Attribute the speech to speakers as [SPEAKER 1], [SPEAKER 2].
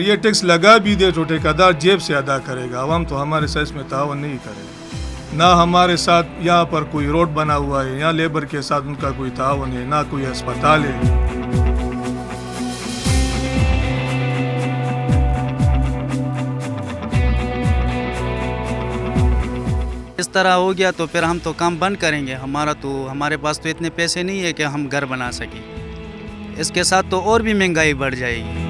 [SPEAKER 1] अगर ये टैक्स लगा भी दे तो ठेकेदार जेब से अदा करेगा, आवाम तो हमारे साथ इसमें तावन नहीं करेगा। ना हमारे साथ यहाँ पर कोई रोड बना हुआ है, यहाँ लेबर के साथ उनका कोई तावन है, ना कोई अस्पताल है।
[SPEAKER 2] इस तरह हो गया तो फिर हम तो काम बंद करेंगे। हमारे पास तो इतने पैसे नहीं है कि हम घर बना सकें। इसके साथ तो और भी महंगाई बढ़ जाएगी।